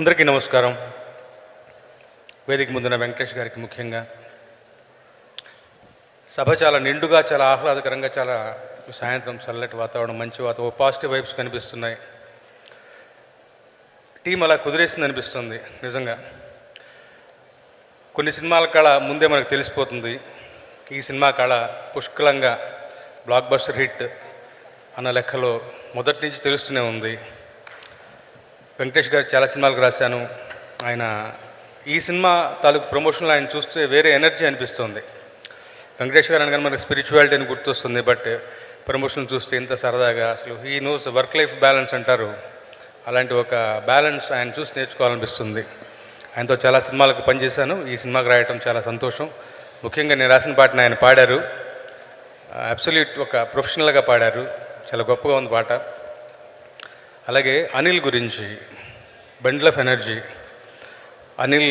అందరికీ నమస్కారం. వేదిక ముందున్న వెంకటేష్ గారికి ముఖ్యంగా సభ చాలా నిండుగా, చాలా ఆహ్లాదకరంగా, చాలా సాయంత్రం చల్లటి వాతావరణం, మంచి వాతావరణం, పాజిటివ్ వైబ్స్ కనిపిస్తున్నాయి. టీం అలా కుదిరేసింది అనిపిస్తుంది. నిజంగా కొన్ని సినిమాల కళ ముందే మనకు తెలిసిపోతుంది. ఈ సినిమా కళ పుష్కలంగా బ్లాక్ బస్టర్ హిట్ అన్న లెక్కలో మొదటి నుంచి తెలుస్తూనే ఉంది. వెంకటేష్ గారు చాలా సినిమాలకు రాశాను. ఆయన ఈ సినిమా తాలూకు ప్రమోషన్లో ఆయన చూస్తే వేరే ఎనర్జీ అనిపిస్తుంది. వెంకటేష్ గారు అనగానే మనకు స్పిరిచువాలిటీ అని గుర్తొస్తుంది. బట్ ప్రమోషన్ చూస్తే ఇంత సరదాగా, అసలు he knows work life balance అంటారు, అలాంటి ఒక బ్యాలెన్స్ ఆయన చూసి నేర్చుకోవాలనిపిస్తుంది. ఆయనతో చాలా సినిమాలకు పనిచేశాను. ఈ సినిమాకి రాయటం చాలా సంతోషం. ముఖ్యంగా నేను రాసిన పాటను ఆయన పాడారు. అబ్సల్యూట్ ఒక ప్రొఫెషనల్గా పాడారు. చాలా గొప్పగా ఉంది పాట. అలాగే అనిల్ గురించి, బండిల్ ఆఫ్ ఎనర్జీ. అనిల్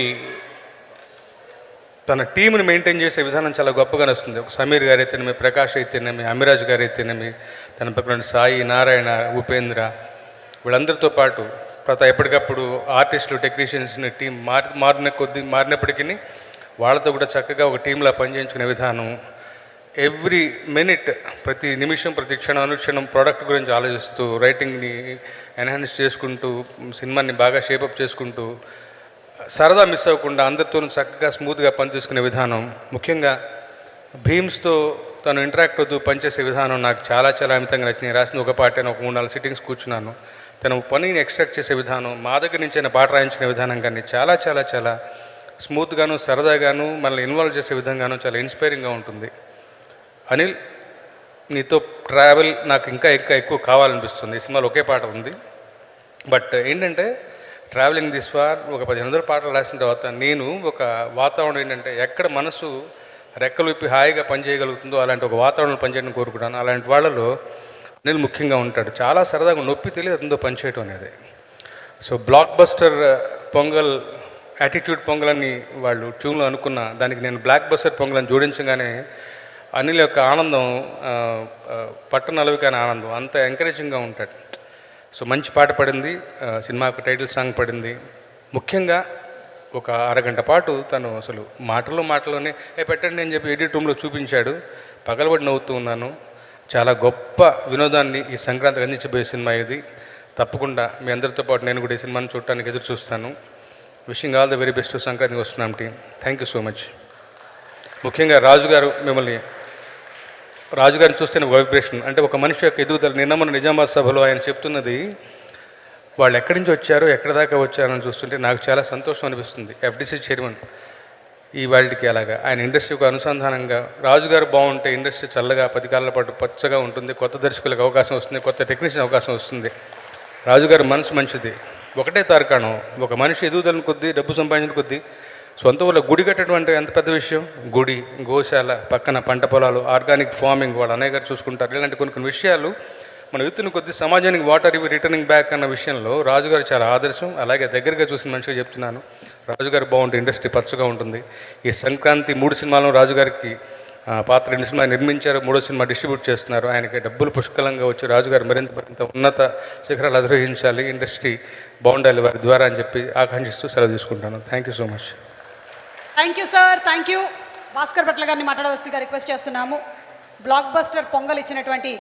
తన టీంని మెయింటైన్ చేసే విధానం చాలా గొప్పగా వస్తుంది. ఒక సమీర్ గారు అయితేనేమి, ప్రకాష్ అయితేనేమి, అమిరాజ్ గారు అయితేనేమి, తన పక్కన సాయి, నారాయణ, ఉపేంద్ర, వీళ్ళందరితో పాటు ఎప్పటికప్పుడు ఆర్టిస్టులు, టెక్నీషియన్స్ని టీం మారినప్పటికీ వాళ్ళతో కూడా చక్కగా ఒక టీంలా పనిచేయించుకునే విధానం, ఎవ్రీ మినిట్, ప్రతి నిమిషం, ప్రతి క్షణం, అనుక్షణం ప్రోడక్ట్ గురించి ఆలోచిస్తూ, రైటింగ్ని ఎన్హాన్స్ చేసుకుంటూ, సినిమాని బాగా షేపప్ చేసుకుంటూ, సరదా మిస్ అవ్వకుండా అందరితోనూ చక్కగా స్మూత్గా పనిచేసుకునే విధానం, ముఖ్యంగా భీమ్స్తో తను ఇంటరాక్ట్ అవుతూ పనిచేసే విధానం నాకు చాలా చాలా అమితంగా నచ్చింది. రాసిన ఒక పాట ఒక 3-4 సిట్టింగ్స్ కూర్చున్నాను. తను పనిని ఎక్స్ట్రాక్ట్ చేసే విధానం, మా దగ్గర నుంచి ఆయన పాట రాయించుకునే విధానం కానీ చాలా చాలా చాలా స్మూత్గాను, సరదాగాను, మనల్ని ఇన్వాల్వ్ చేసే విధంగాను చాలా ఇన్స్పైరింగ్గా ఉంటుంది. అనిల్, నీతో ట్రావెల్ నాకు ఇంకా ఎక్కువ కావాలనిపిస్తుంది. ఈ సినిమాలో ఒకే పాట ఉంది. బట్ ఏంటంటే ట్రావెలింగ్ దిస్ ఫార్ ఒక 1500 పాటలు రాసిన తర్వాత నేను ఒక వాతావరణం ఏంటంటే ఎక్కడ మనసు రెక్కలు విప్పి హాయిగా పనిచేయగలుగుతుందో అలాంటి ఒక వాతావరణం పనిచేయడం కోరుకుంటాను. అలాంటి వాళ్ళలో అనిల్ ముఖ్యంగా ఉంటాడు. చాలా సరదాగా, నొప్పి తెలియదు అతనితో పనిచేయడం అనేది. So block buster pongal, attitude pongal అని వాళ్ళు ట్యూన్లో అనుకున్న దానికి నేను బ్లాక్ బస్టర్ పొంగల్ అని జోడించగానే అనిల్ యొక్క ఆనందం పట్టనలవికాని ఆనందం, అంత ఎంకరేజింగ్గా ఉంటాడు. సో మంచి పాట పడింది. సినిమాకు టైటిల్ సాంగ్ పడింది. ముఖ్యంగా ఒక అరగంట పాటు తను అసలు మాటల్లోనే పెట్టండి అని చెప్పి ఎడిట్ రూమ్లో చూపించాడు. పగలబడి నవ్వుతూ ఉన్నాను. చాలా గొప్ప వినోదాన్ని ఈ సంక్రాంతికి అందించబోయే సినిమా ఇది. తప్పకుండా మీ అందరితో పాటు నేను కూడా ఈ సినిమాని చూడటానికి ఎదురు చూస్తాను. Wishing all the very best. సంక్రాంతికి వస్తున్నాం team. Thank you so much. ముఖ్యంగా రాజుగారిని చూస్తే వైబ్రేషన్ అంటే ఒక మనిషి యొక్క ఎదుగుదల. నిన్న మన నిజామాబాద్ సభలో ఆయన చెప్తున్నది, వాళ్ళు ఎక్కడి నుంచి వచ్చారో, ఎక్కడి దాకా వచ్చారని చూస్తుంటే నాకు చాలా సంతోషం అనిపిస్తుంది. ఎఫ్డిసి చైర్మన్ ఈ వాళ్ళకి అలాగా ఆయన ఇండస్ట్రీకి అనుసంధానంగా, రాజుగారు బాగుంటే ఇండస్ట్రీ చల్లగా 10 కాలాల పాటు పచ్చగా ఉంటుంది. కొత్త దర్శకులకు అవకాశం వస్తుంది, కొత్త టెక్నీషియన్ అవకాశం వస్తుంది. రాజుగారి మనసు మంచిది. ఒకటే తార్కాణం, ఒక మనిషి ఎదుగుదలని కొద్దీ, డబ్బు సంపాదించిన కొద్దీ సొంత ఊళ్ళో గుడి కట్టడం అంటే ఎంత పెద్ద విషయం. గుడి, గోశాల, పక్కన పంట పొలాలు, ఆర్గానిక్ ఫార్మింగ్ వాళ్ళు అన్నయ్య గారు చూసుకుంటారు. ఇలాంటి కొన్ని విషయాలు మన ఎత్తున కొద్దీ సమాజానికి వాటర్ ఇవి రిటర్నింగ్ బ్యాక్ అన్న విషయంలో రాజుగారు చాలా ఆదర్శం. అలాగే దగ్గరగా చూసిన మనిషిగా చెప్తున్నాను, రాజుగారు బాగుంటే ఇండస్ట్రీ పచ్చగా ఉంటుంది. ఈ సంక్రాంతి 3 సినిమాలను రాజుగారికి పాత్ర 2 సినిమా నిర్మించారు, 3వ సినిమా డిస్ట్రిబ్యూట్ చేస్తున్నారు. ఆయనకి డబ్బులు పుష్కలంగా వచ్చి రాజుగారు మరింత ఉన్నత శిఖరాలు అధిరోహించాలి, ఇండస్ట్రీ బాగుండాలి వారి ద్వారా అని చెప్పి ఆకాంక్షిస్తూ సెలవు తీసుకుంటాను. Thank you so much. Thank you sir. Thank you. Bhaskar Bhatla గారిని మాట్లాడవలసిందిగా రిక్వెస్ట్ చేస్తున్నాము. బ్లాక్ బస్టర్ పొంగల్ ఇచ్చినటువంటి